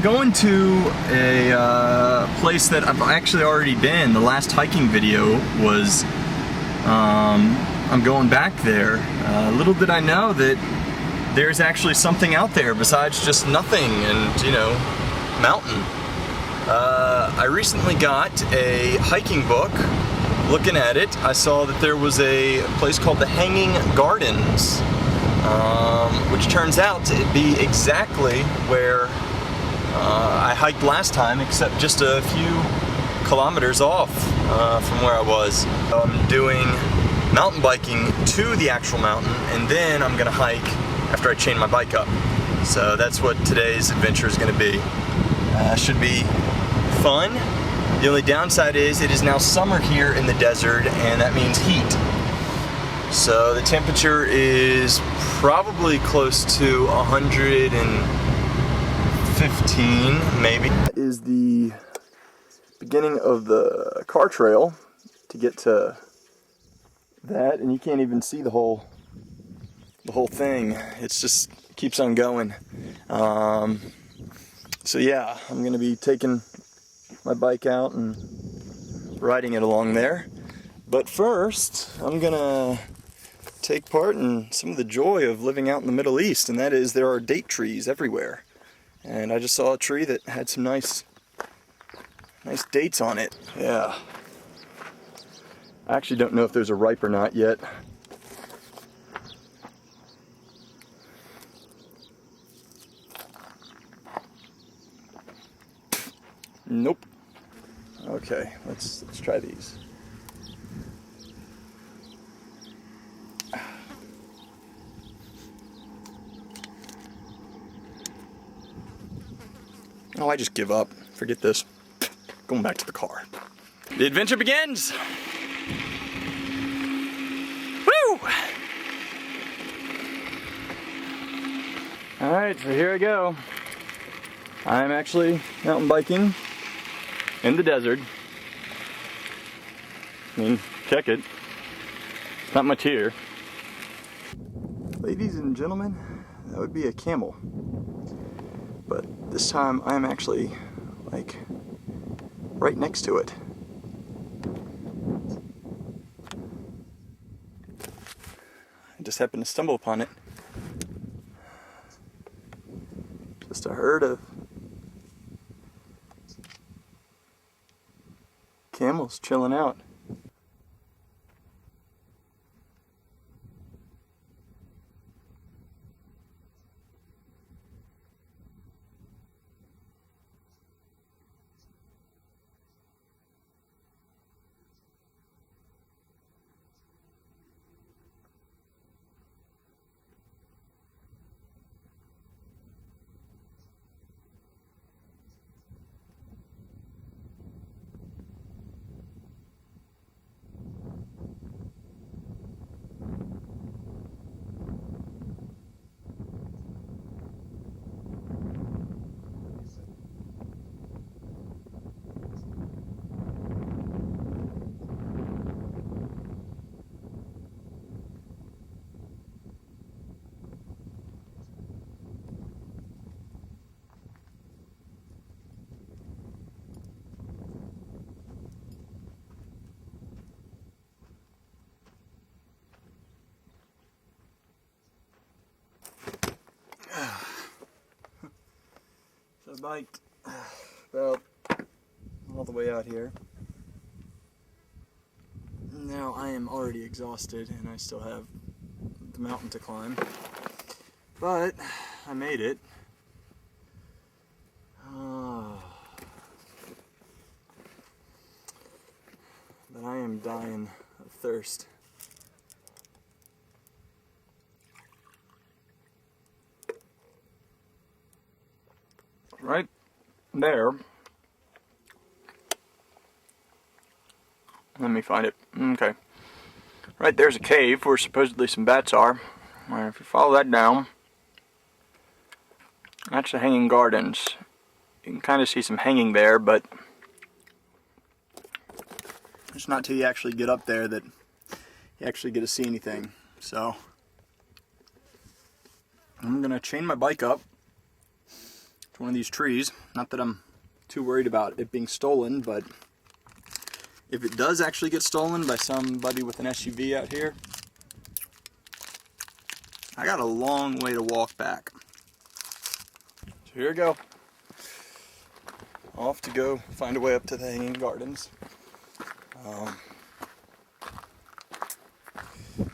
Going to a place that I've actually already been. The last hiking video was, I'm going back there. Little did I know that there's actually something out there besides just nothing and, you know, mountain. I recently got a hiking book. Looking at it, I saw that there was a place called the Hanging Gardens, which turns out to be exactly where I hiked last time, except just a few kilometers off from where I was. I'm doing mountain biking to the actual mountain, and then I'm gonna hike after I chain my bike up. So that's what today's adventure is gonna be. Should be fun. The only downside is it is now summer here in the desert, and that means heat. So the temperature is probably close to 115, maybe. That is the beginning of the car trail to get to that, and you can't even see the whole thing. It's just keeps on going. So yeah, I'm gonna be taking my bike out and riding it along there. But first, I'm gonna take part in some of the joy of living out in the Middle East, and that is there are date trees everywhere. And I just saw a tree that had some nice dates on it. Yeah. I actually don't know if those are ripe or not yet. Nope. Okay, let's try these. Oh, I just give up. Forget this. Going back to the car. The adventure begins! Woo! Alright, so here I go. I'm actually mountain biking in the desert. I mean, check it. Not much here. Ladies and gentlemen, that would be a camel. But this time I'm actually like right next to it. I just happened to stumble upon it. Just a herd of camels chilling out. So I biked about all the way out here. Now I am already exhausted and I still have the mountain to climb. But I made it. But I am dying of thirst. Right there, let me find it. Okay, right there's a cave where supposedly some bats are. And if you follow that down, that's the Hanging Gardens. You can kind of see some hanging there, but it's not till you actually get up there that you actually get to see anything. So I'm gonna chain my bike up to one of these trees. Not that I'm too worried about it being stolen, but if it does actually get stolen by somebody with an SUV out here, I got a long way to walk back. So here we go. Off to go find a way up to the Hanging Gardens.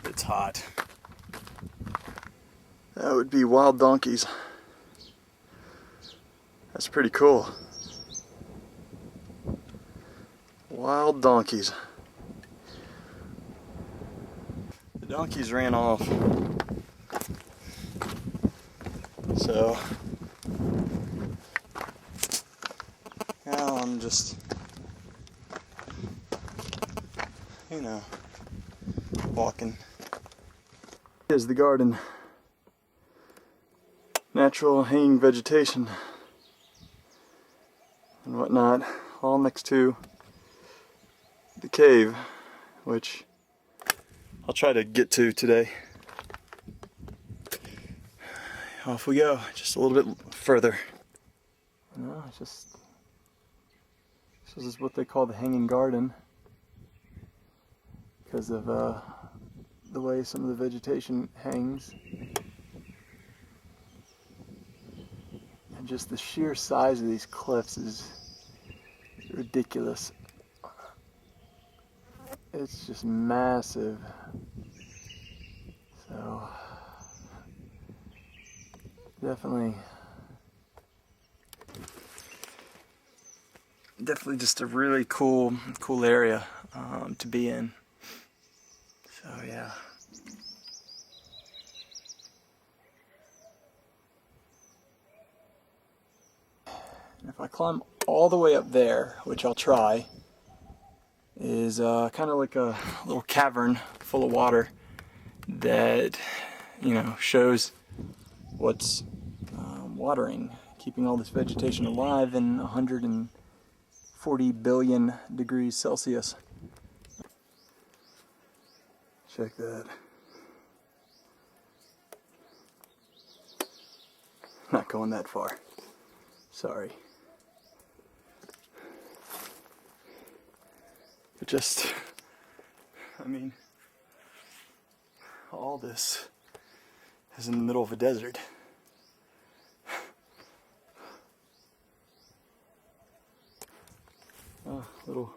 It's hot. That would be wild donkeys. That's pretty cool. Wild donkeys. The donkeys ran off. So now I'm just, you know, walking. Here's the garden. Natural hanging vegetation and whatnot, all next to the cave, which I'll try to get to today. Off we go, just a little bit further. No, it's just, this is what they call the Hanging Garden because of the way some of the vegetation hangs. And just the sheer size of these cliffs is ridiculous. It's just massive. So definitely just a really cool area to be in. So yeah. And if I climb all the way up there, which I'll try, is kind of like a little cavern full of water that, you know, shows what's watering, keeping all this vegetation alive in 140 billion degrees Celsius. Check that. Not going that far. Sorry. But just, I mean, all this is in the middle of a desert. Oh, little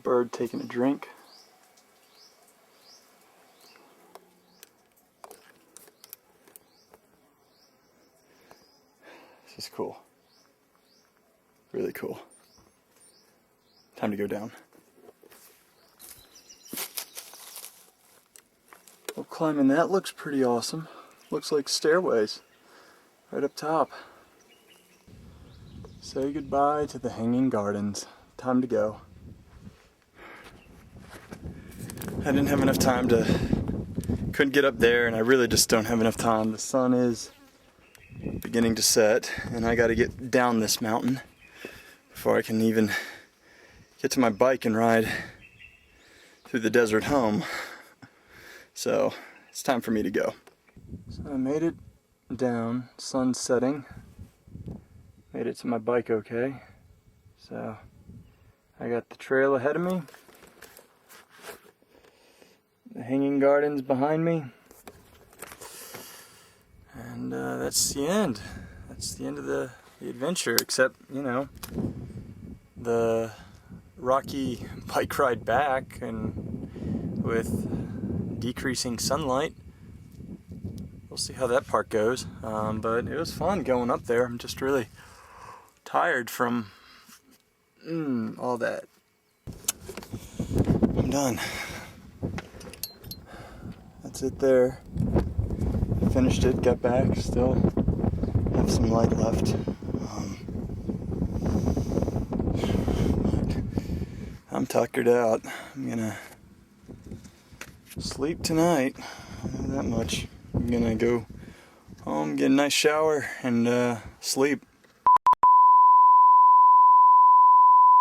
bird taking a drink. This is cool. Really cool. Time to go down. Well, climbing that looks pretty awesome. Looks like stairways right up top. Say goodbye to the Hanging Gardens. Time to go. I didn't have enough time couldn't get up there, and I really just don't have enough time. The sun is beginning to set, and I gotta get down this mountain before I can even get to my bike and ride through the desert home. So it's time for me to go. So I made it down, sun setting. Made it to my bike okay. So I got the trail ahead of me. The Hanging Gardens behind me. And that's the end. That's the end of the adventure, except, you know, the rocky bike ride back and with decreasing sunlight. We'll see how that part goes. But it was fun going up there. I'm just really tired from all that. I'm done. That's it there. Finished it, got back, still have some light left. I'm tuckered out. I'm gonna sleep tonight. I know that much. I'm gonna go home, get a nice shower, and sleep.